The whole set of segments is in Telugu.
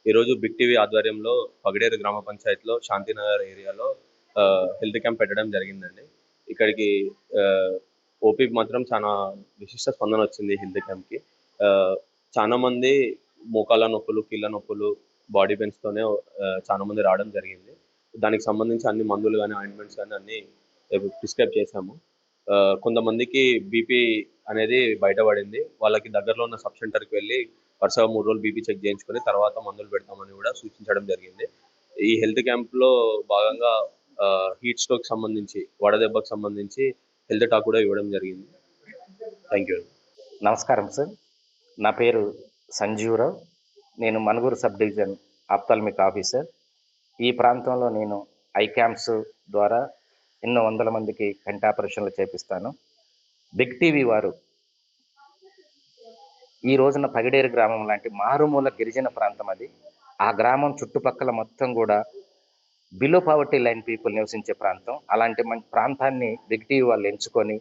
ఈరోజు బిగ్ టీవీ ఆధ్వర్యంలో పగడేరు గ్రామ పంచాయతీలో శాంతినగర్ ఏరియాలో హెల్త్ క్యాంప్ పెట్టడం జరిగిందండి. ఇక్కడికి ఓపీకి మాత్రం చాలా విశిష్ట స్పందన వచ్చింది హెల్త్ క్యాంప్కి. చాలా మంది మోకాళ్ళ నొప్పులు, కీళ్ళ నొప్పులు, బాడీ పెయిన్స్తోనే చాలా మంది రావడం జరిగింది. దానికి సంబంధించి అన్ని మందులు కానీ, ఆయింట్మెంట్స్ కానీ అన్ని ప్రిస్క్రైబ్ చేశాము. కొంతమందికి బీపీ అనేది బయటపడింది. వాళ్ళకి దగ్గరలో ఉన్న సబ్ సెంటర్కి వెళ్ళి వరుసగా 3 రోజులు బీపీ చెక్ చేయించుకొని తర్వాత మందులు పెడతామని కూడా సూచించడం జరిగింది. ఈ హెల్త్ క్యాంప్లో భాగంగా హీట్ స్ట్రోక్ సంబంధించి, వడదెబ్బకు సంబంధించి హెల్త్ టాక్ కూడా ఇవ్వడం జరిగింది. Thank you. నమస్కారం సార్, నా పేరు సంజీవరావు. నేను Manuguru sub division ophthalmic officer. ఈ ప్రాంతంలో నేను ఐ క్యాంప్స్ ద్వారా ఎన్నో వందల మందికి కంటి ఆపరేషన్లు చేపిస్తాను. బిగ్ టీవీ వారు ఈ రోజున పగిడేరు గ్రామం లాంటి మారుమూల గిరిజన ప్రాంతం అది. ఆ గ్రామం చుట్టుపక్కల మొత్తం కూడా బిలో పావర్టీ లైన్ పీపుల్ నివసించే ప్రాంతం. అలాంటి ప్రాంతాన్ని బిగ్ టీవీ వాళ్ళు ఎంచుకొని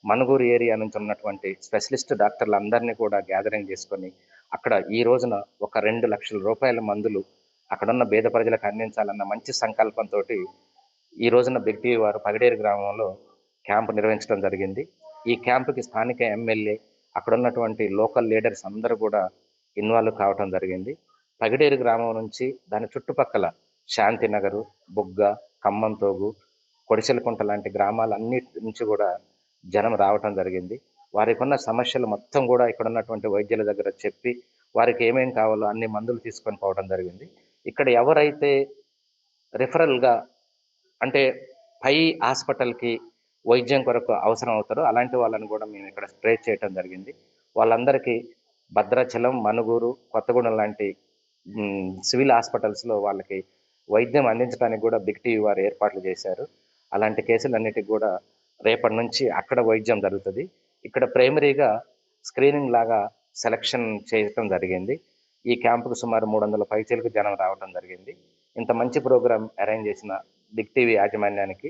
మనుగూరు ఏరియా నుంచి ఉన్నటువంటి స్పెషలిస్ట్ డాక్టర్లు అందరినీ కూడా గ్యాదరింగ్ చేసుకొని అక్కడ ఈ రోజున ఒక 2 లక్షల రూపాయల మందులు అక్కడున్న పేద ప్రజలకు అందించాలన్న మంచి సంకల్పంతో ఈ రోజున బిగ్ టీవీ వారు పగడేరు గ్రామంలో క్యాంపు నిర్వహించడం జరిగింది. ఈ క్యాంపుకి స్థానిక ఎమ్మెల్యే, అక్కడ ఉన్నటువంటి లోకల్ లీడర్స్ అందరూ కూడా ఇన్వాల్వ్ కావడం జరిగింది. పగడేరు గ్రామం నుంచి దాని చుట్టుపక్కల శాంతినగరు, బుగ్గ, ఖమ్మంతోగు, కొడిసెలకుంట లాంటి గ్రామాలన్నిటి నుంచి కూడా జనం రావటం జరిగింది. వారికి ఉన్న సమస్యలు మొత్తం కూడా ఇక్కడ ఉన్నటువంటి వైద్యుల దగ్గర చెప్పి వారికి ఏమేం కావాలో అన్ని మందులు తీసుకొని పోవడం జరిగింది. ఇక్కడ ఎవరైతే రిఫరల్గా అంటే పై హాస్పిటల్కి వైద్యం కొరకు అవసరం అవుతారో అలాంటి వాళ్ళని కూడా మేము ఇక్కడ స్ప్రే చేయటం జరిగింది. వాళ్ళందరికీ భద్రాచలం, మనుగూరు, కొత్తగూడెం లాంటి సివిల్ హాస్పిటల్స్లో వాళ్ళకి వైద్యం అందించడానికి కూడా బిగ్ టీవీ వారు ఏర్పాట్లు చేశారు. అలాంటి కేసులన్నిటికి కూడా రేపటి నుంచి అక్కడ వైద్యం జరుగుతుంది. ఇక్కడ ప్రైమరీగా స్క్రీనింగ్ లాగా సెలక్షన్ చేయటం జరిగింది. ఈ క్యాంపుకు సుమారు 300 పైచీలకు జనం రావడం జరిగింది. ఇంత మంచి ప్రోగ్రాం అరేంజ్ చేసిన బిగ్ టీవీ యాజమాన్యానికి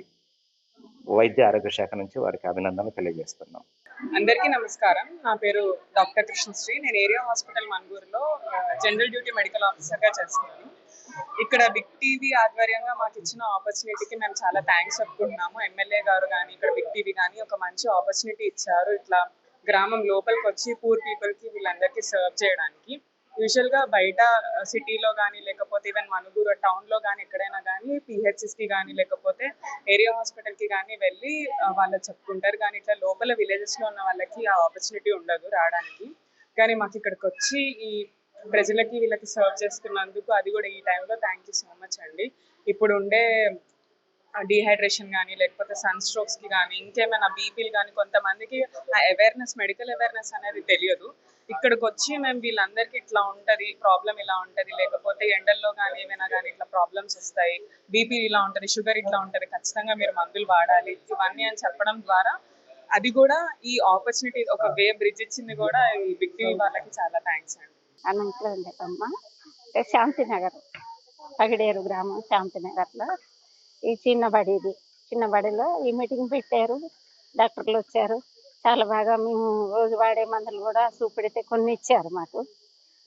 వైద్య ఆరోగ్య శాఖ నుంచి వారికి అభినందనలు తెలియజేస్తున్నాం. అందరికీ నమస్కారం. నా పేరు డాక్టర్ కృష్ణశ్రీ. నేను ఏరియా హాస్పిటల్ మనుగూరులో జనరల్ డ్యూటీ మెడికల్ ఆఫీసర్గా చేస్తున్నాను. ఇక్కడ బిగ్ టీవీ ఆధ్వర్యంగా మాకు ఇచ్చిన ఆపర్చునిటీకి మేము చాలా థ్యాంక్స్ చెప్పుకుంటున్నాము. ఎమ్మెల్యే గారు కానీ, ఇక్కడ బిగ్ టీవీ కానీ ఒక మంచి ఆపర్చునిటీ ఇచ్చారు. ఇట్లా గ్రామం లోపలికి వచ్చి పూర్ పీపుల్కి వీళ్ళందరికీ సర్వ్ చేయడానికి. యూజువల్గా బయట సిటీలో కానీ లేకపోతే ఈవెన్ మనుగూరు టౌన్లో కానీ ఎక్కడైనా కానీ పిహెచ్ఎస్కి కానీ లేకపోతే ఏరియా హాస్పిటల్కి కానీ వెళ్ళి వాళ్ళు చెప్పుకుంటారు. కానీ ఇట్లా లోపల విలేజెస్లో ఉన్న వాళ్ళకి ఆ ఆపర్చునిటీ ఉండదు రావడానికి. కానీ మాకు ఇక్కడికి వచ్చి ఈ ప్రజలకి వీళ్ళకి సర్వ్ చేస్తున్నందుకు అది కూడా ఈ టైంలో థ్యాంక్ యూ సో మచ్ అండి. ఇప్పుడు ఉండే డీహైడ్రేషన్ కానీ లేకపోతే సన్ స్ట్రోక్స్కి కానీ ఇంకేమైనా బీపీలు కానీ కొంతమందికి ఆ అవేర్నెస్, మెడికల్ అవేర్నెస్ అనేది తెలియదు. ఇక్కడికి వచ్చి మేము వీళ్ళందరికీ ఇట్లా ఉంటుంది, ప్రాబ్లం ఇలా ఉంటుంది, లేకపోతే ఎండల్లో కానీ ఏమైనా కానీ ఇట్లా ప్రాబ్లమ్స్ వస్తాయి, బీపీ ఇలా ఉంటుంది, షుగర్ ఇట్లా ఉంటుంది, ఖచ్చితంగా మీరు మందులు వాడాలి ఇవన్నీ అని చెప్పడం ద్వారా అది కూడా ఈ ఆపర్చునిటీ ఒక వే బ్రిడ్జ్ ఇచ్చింది కూడా ఈ బిగ్ టీవీ వాళ్ళకి చాలా థ్యాంక్స్ అండి. అనంతరం శాంతినగర్, పగిడేరు గ్రామం శాంతినగర్లో ఈ చిన్న బడిలో ఈ మీటింగ్ పెట్టారు. డాక్టర్లు వచ్చారు. చాలా బాగా మేము రోజు వాడే మందులు కూడా చూపెడితే కొన్ని ఇచ్చారు మాకు.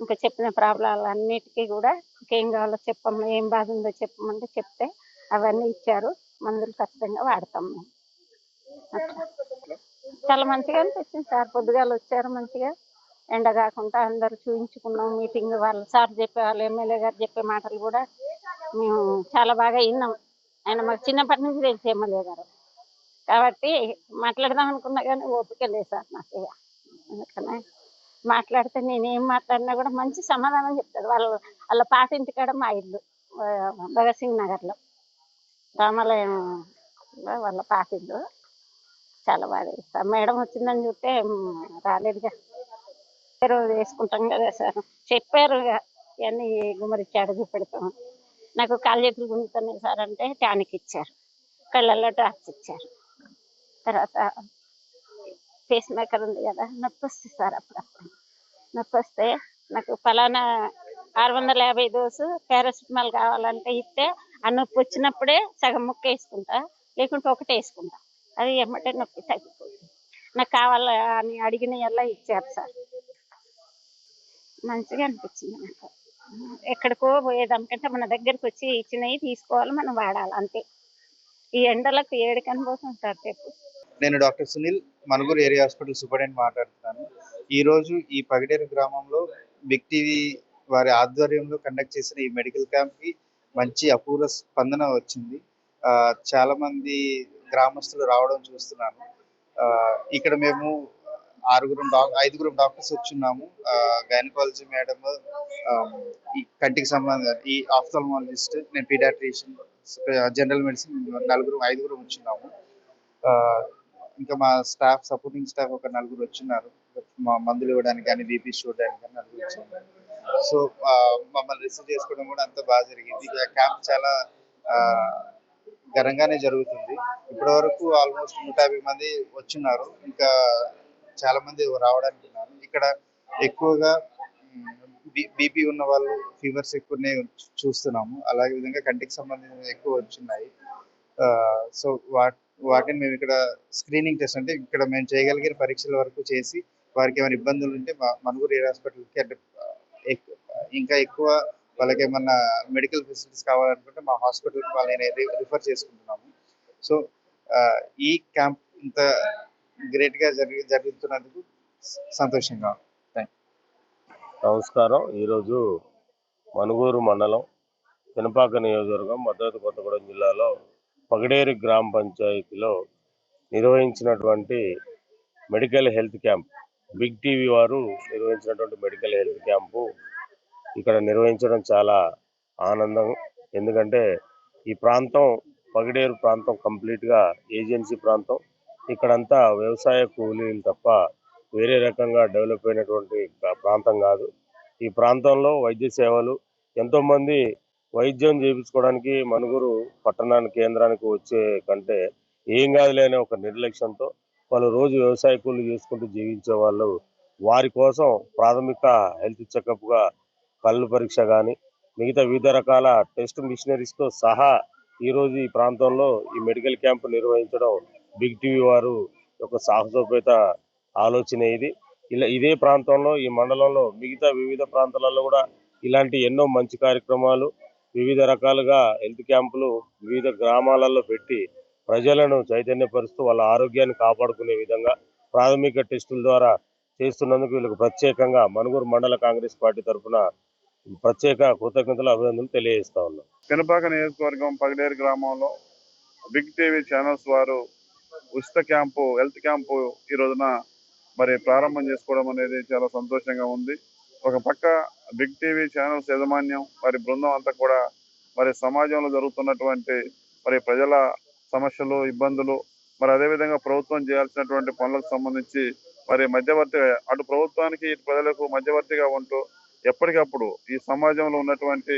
ఇంకా చెప్పిన ప్రాబ్లాలు అన్నిటికీ కూడా ఇంకేం కావాలో చెప్పమ్మా, ఏం బాధ ఉందో చెప్పమంటే చెప్తే అవన్నీ ఇచ్చారు. మందులు ఖచ్చితంగా వాడతాం మేము. అట్లా చాలా మంచిగా అనిపించింది సార్. పొద్దుగాల వచ్చారు మంచిగా, ఎండ కాకుండా అందరూ చూయించుకున్నాం. మీటింగ్ వాళ్ళు సార్ చెప్పే, వాళ్ళు ఎమ్మెల్యే గారు చెప్పే మాటలు కూడా మేము చాలా బాగా విన్నాం. ఆయన మాకు చిన్నప్పటి నుంచి తెలిసి ఎమ్మెల్యే గారు కాబట్టి మాట్లాడదాం అనుకున్నా కానీ ఓపిక లేదు సార్ నాకు. అందుకనే మాట్లాడితే నేనేం మాట్లాడినా కూడా మంచి సమాధానం చెప్తాడు. వాళ్ళ పాత ఇంటికాడ మా ఇల్లు భగత్ సింగ్ నగర్లో రామాలయం వాళ్ళ పాత ఇల్లు. చాలా బాగా చేస్తారు. మేడం వచ్చిందని చూస్తే రాలేదుగా. రోజు వేసుకుంటాం కదా సార్, చెప్పారు ఇవన్నీ గుమ్మరిచ్చాడు చూపెడతాం. నాకు కాలు చేతులు గుంజుతున్నాయి సార్ అంటే టానిక్ ఇచ్చారు, కళ్ళల్లో డ్రాప్స్ ఇచ్చారు. తర్వాత ఫేస్ మేకర్ ఉంది కదా, నొప్పి వస్తుంది సార్. అప్పుడప్పుడు నొప్పి వస్తే నాకు ఫలానా 650 డోసు పారాసిటమాల్ కావాలంటే ఇస్తే ఆ నొప్పి వచ్చినప్పుడే సగం ముక్క వేసుకుంటా, లేకుంటే ఒకటే వేసుకుంటా. అది ఎమ్మటే నొప్పి తగ్గిపోతుంది. నాకు కావాలా అని అడిగిన ఎలా ఇచ్చారు సార్. మంచిగా అనిపించింది నాకు. ఎక్కడికో పోయేదానికంటే మన దగ్గరికి వచ్చి ఇచ్చినవి తీసుకోవాలి, మనం వాడాలి అంతే. ఈ ఎండలకు ఏడికని పోతుంది సార్ చెప్పు. నేను doctor Sunil, Manuguru area hospital superintendent మాట్లాడుతున్నాను. ఈరోజు ఈ పగిడేరు గ్రామంలో బిగ్ టీవీ వారి ఆధ్వర్యంలో కండక్ట్ చేసిన ఈ మెడికల్ క్యాంప్కి మంచి అపూర్వ స్పందన వచ్చింది. చాలా మంది గ్రామస్తులు రావడం చూస్తున్నాను. ఇక్కడ మేము ఐదుగురం డాక్టర్స్ వచ్చున్నాము. గైనకాలజీ మేడం, ఈ కంటికి సంబంధం ఈ ఆఫ్థాల్మాలజిస్ట్, నేను పీడియాట్రిషియన్, జనరల్ మెడిసిన్ ఐదుగురం వచ్చున్నాము. ఇంకా మా స్టాఫ్, సపోర్టింగ్ స్టాఫ్ ఒక నలుగురు వచ్చిన్నారు. మా మందులు ఇవ్వడానికి కానీ బీపీ చూడడానికి కానీ నలుగురు వచ్చిన్నారు. సో మమ్మల్ని రిసీవ్ చేసుకోవడం కూడా అంతా బాగా జరిగింది. క్యాంప్ చాలా ఘనంగానే జరుగుతుంది. ఇప్పటి వరకు ఆల్మోస్ట్ 150 మంది వచ్చిన్నారు. ఇంకా చాలా మంది రావడానికి ఉన్నారు. ఇక్కడ ఎక్కువగా బీపీ ఉన్న వాళ్ళు, ఫీవర్స్ ఎక్కువనే చూస్తున్నాము. అలాగే విధంగా కంటికి సంబంధించిన ఎక్కువ వచ్చినాయి. సో వాటిని మేము ఇక్కడ స్క్రీనింగ్ టెస్ట్, అంటే ఇక్కడ మేము చేయగలిగిన పరీక్షల వరకు చేసి వారికి ఏమైనా ఇబ్బందులు ఉంటే మనుగూరు ఏరియా హాస్పిటల్కి, అంటే ఇంకా ఎక్కువ వాళ్ళకి ఏమన్నా మెడికల్ ఫెసిలిటీస్ కావాలనుకుంటే మా హాస్పిటల్కి వాళ్ళని రిఫర్ చేసుకుంటున్నాము. సో ఈ క్యాంప్ ఇంత గ్రేట్గా జరుగుతున్నందుకు సంతోషంగా. నమస్కారం. ఈరోజు మనుగూరు మండలం పినపాక నియోజకవర్గం భద్రాద్రి కొత్తగూడెం జిల్లాలో పగడేరు గ్రామ పంచాయతీలో నిర్వహించినటువంటి medical health camp, big TV వారు నిర్వహించినటువంటి మెడికల్ హెల్త్ క్యాంపు ఇక్కడ నిర్వహించడం చాలా ఆనందం. ఎందుకంటే ఈ ప్రాంతం, పగడేరు ప్రాంతం కంప్లీట్గా ఏజెన్సీ ప్రాంతం. ఇక్కడంతా వ్యవసాయ కూలీలు తప్ప వేరే రకంగా డెవలప్ అయినటువంటి ప్రాంతం కాదు. ఈ ప్రాంతంలో వైద్య సేవలు, ఎంతోమంది వైద్యం చేయించుకోవడానికి మనుగూరు పట్టణానికి, కేంద్రానికి వచ్చే కంటే ఏం కాదులే అనే ఒక నిర్లక్ష్యంతో వాళ్ళు రోజు వ్యవసాయ కూలీలు చేసుకుంటూ జీవించే వాళ్ళు, వారి కోసం ప్రాథమిక హెల్త్ చెకప్గా కళ్ళు పరీక్ష కానీ మిగతా వివిధ రకాల టెస్ట్ మిషనరీస్తో సహా ఈరోజు ఈ ప్రాంతంలో ఈ మెడికల్ క్యాంప్ నిర్వహించడం బిగ్ టీవీ వారు ఒక సాహసోపేత ఆలోచన. ఇదే ప్రాంతంలో, ఈ మండలంలో మిగతా వివిధ ప్రాంతాలలో కూడా ఇలాంటి ఎన్నో మంచి కార్యక్రమాలు, వివిధ రకాలుగా హెల్త్ క్యాంపులు వివిధ గ్రామాలలో పెట్టి ప్రజలను చైతన్యపరుస్తూ వాళ్ళ ఆరోగ్యాన్ని కాపాడుకునే విధంగా ప్రాథమిక టెస్టుల ద్వారా చేస్తున్నందుకు వీళ్ళకు ప్రత్యేకంగా మనుగూరు మండల కాంగ్రెస్ పార్టీ తరఫున ప్రత్యేక కృతజ్ఞతలు, అభినందనలు తెలియజేస్తా ఉన్నాం. పినపాక నియోజకవర్గం పగడేరు గ్రామంలో బిగ్ టీవీ ఛానల్స్ వారు ఉచిత క్యాంపు, హెల్త్ క్యాంపు ఈ రోజున మరి ప్రారంభం చేసుకోవడం అనేది చాలా సంతోషంగా ఉంది. ఒక పక్క బిగ్ టీవీ ఛానల్స్ యాజమాన్యం, వారి బృందం అంతా కూడా మరి సమాజంలో జరుగుతున్నటువంటి మరి ప్రజల సమస్యలు, ఇబ్బందులు, మరి అదేవిధంగా ప్రభుత్వం చేయాల్సినటువంటి పనులకు సంబంధించి మరి మధ్యవర్తి, అటు ప్రభుత్వానికి ఇటు ప్రజలకు మధ్యవర్తిగా ఉంటూ ఎప్పటికప్పుడు ఈ సమాజంలో ఉన్నటువంటి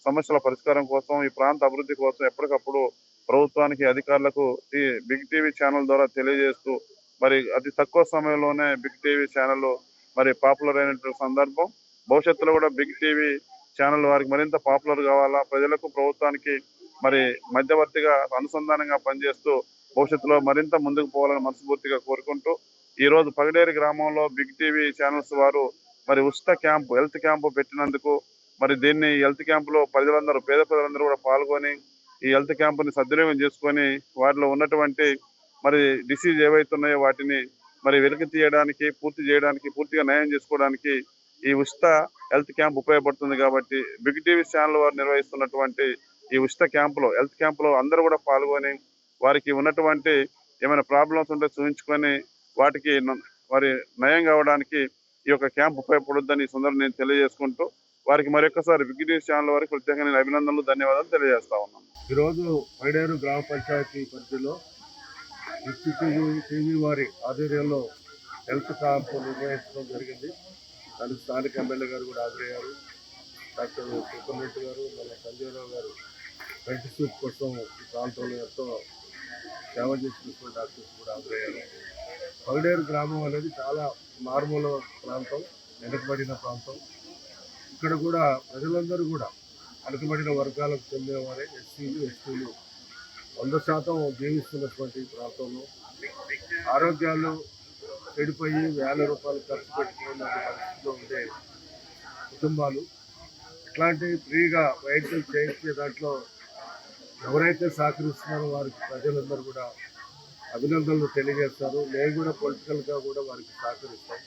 సమస్యల పరిష్కారం కోసం, ఈ ప్రాంత అభివృద్ధి కోసం ఎప్పటికప్పుడు ప్రభుత్వానికి, అధికారులకు ఈ బిగ్ టీవీ ఛానల్ ద్వారా తెలియజేస్తూ మరి అతి తక్కువ సమయంలోనే బిగ్ టీవీ ఛానల్ మరి పాపులర్ అయినటువంటి సందర్భం. భవిష్యత్తులో కూడా బిగ్ టీవీ ఛానల్ వారికి మరింత పాపులర్ కావాలా, ప్రజలకు ప్రభుత్వానికి మరి మధ్యవర్తిగా అనుసంధానంగా పనిచేస్తూ భవిష్యత్తులో మరింత ముందుకు పోవాలని మనస్ఫూర్తిగా కోరుకుంటూ, ఈరోజు పగడేరు గ్రామంలో బిగ్ టీవీ ఛానల్స్ వారు మరి ఉచిత క్యాంపు, హెల్త్ క్యాంపు పెట్టినందుకు, మరి దీన్ని హెల్త్ క్యాంపులో ప్రజలందరూ, పేద ప్రజలందరూ కూడా పాల్గొని ఈ హెల్త్ క్యాంపుని సద్వినియోగం చేసుకొని వాటిలో ఉన్నటువంటి మరి డిసీజ్ ఏవైతున్నాయో వాటిని మరి వెలికి తీయడానికి, పూర్తిగా నయం చేసుకోవడానికి ఈ ఉచిత హెల్త్ క్యాంప్ ఉపయోగపడుతుంది. కాబట్టి బిగ్ టీవీ ఛానల్ వారు నిర్వహిస్తున్నటువంటి ఈ ఉచిత క్యాంపులో, హెల్త్ క్యాంపులో అందరూ కూడా పాల్గొని వారికి ఉన్నటువంటి ఏమైనా ప్రాబ్లమ్స్ ఉంటే చూపించుకొని వాటికి మరి నయం కావడానికి ఈ యొక్క క్యాంప్ ఉపయోగపడుద్దని ఈ సందర్భంగా నేను తెలియజేసుకుంటూ, వారికి మరొకసారి బిగ్ టీవీ ఛానల్ వారికి ప్రత్యేకంగా నేను అభినందనలు, ధన్యవాదాలు తెలియజేస్తా ఉన్నాను. ఈరోజు పగడేరు గ్రామ పంచాయతీ పరిధిలో టీవీ వారి ఆధ్వర్యంలో హెల్త్ క్యాంపు నిర్వహించడం జరిగింది. దానికి స్థానిక ఎమ్మెల్యే గారు కూడా హాజరయ్యారు. డాక్టర్ సూపర్నెంట్ గారు, మన సంజయరావు గారు కంటి సూప్ కోసం ఈ ప్రాంతంలో ఎంతో సేవ చేసినటువంటి డాక్టర్స్ కూడా హాజరయ్యారు. పగడేరు గ్రామం అనేది చాలా మారుమూల ప్రాంతం, వెనుకబడిన ప్రాంతం. ఇక్కడ కూడా ప్రజలందరూ కూడా వెనుకబడిన వర్గాలకు చెందినవారే, ఎస్సీలు, ఎస్టీలు 100% జీవిస్తున్నటువంటి ప్రాంతంలో ఆరోగ్యాలు చెడిపోయి వేల రూపాయలు ఖర్చు పెట్టుకున్న పరిస్థితిలో ఉండే కుటుంబాలు ఇట్లాంటి ఫ్రీగా వైద్యం చేయించే దాంట్లో ఎవరైతే సహకరిస్తున్నారో వారికి ప్రజలందరూ కూడా అభినందనలు తెలియజేస్తారు. నేను కూడా పొలిటికల్గా కూడా వారికి సహకరిస్తాం.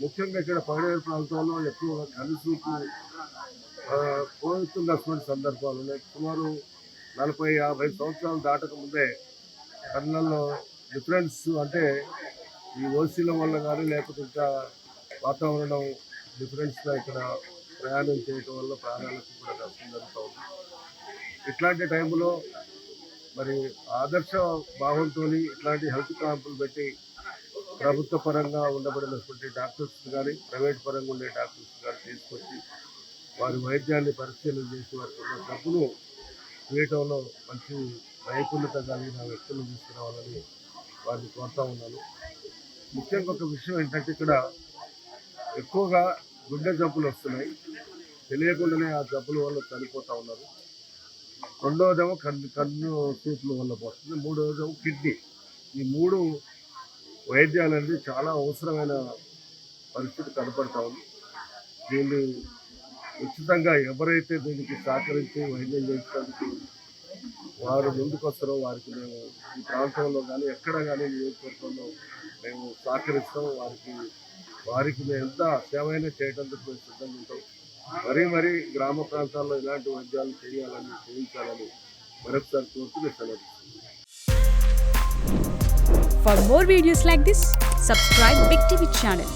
ముఖ్యంగా ఇక్కడ పగడేరు ప్రాంతంలో ఎక్కువగా కనుసూపు పోతున్నటువంటి సందర్భాలు ఉన్నాయి. సుమారు 40-50 సంవత్సరాలు దాటక ముందే కళ్ళల్లో డిఫరెన్స్ అంటే ఈ ఓసీల వల్ల కానీ లేకపోతే ఇంకా వాతావరణం డిఫరెన్స్గా ఇక్కడ ప్రయాణం చేయటం వల్ల ప్రాణాలకు కూడా నష్టం జరుగుతూ ఉంది. ఇట్లాంటి టైంలో మరి ఆదర్శ భావంతో ఇట్లాంటి హెల్త్ క్యాంపులు పెట్టి ప్రభుత్వ పరంగా ఉండబడినటువంటి డాక్టర్స్ కానీ ప్రైవేట్ పరంగా ఉండే డాక్టర్స్ కానీ తీసుకొచ్చి వారి వైద్యాన్ని పరిశీలన చేసి వారికి ఉన్న డబ్బును చేయటంలో మంచి నైపుణ్యత కలిగిన వ్యక్తులను తీసుకురావాలని వారిని కోరుతా ఉన్నాను. ముఖ్యంగా ఒక విషయం ఏంటంటే ఇక్కడ ఎక్కువగా గుండె జబ్బులు వస్తున్నాయి. తెలియకుండానే ఆ జబ్బుల వల్ల చనిపోతూ ఉన్నారు. రెండవదేమో కన్ను చూపుల వల్ల పోతుంది. మూడవదేమో కిడ్నీ. ఈ 3 వైద్యాలు అనేది చాలా అవసరమైన పరిస్థితి కనపడతా ఉంది. దీన్ని ఉచితంగా ఎవరైతే దీనికి సహకరించి వైద్యం చేసేందుకు వారు ముందుకు వస్తారో వారికి మేము ఈ ప్రాంతంలో కానీ ఎక్కడ కానీ నియోజకవర్గంలో మేము సహకరిస్తాం. వారికి మేము ఎంత సేవైనా చేయడానికి మేము సిద్ధంగా ఉంటాం. మరీ గ్రామ ప్రాంతాల్లో ఇలాంటి వైద్యాలు చేయించాలని మరొకసారి కోరుతూ సెలవు. For more videos like this, subscribe Big TV channel.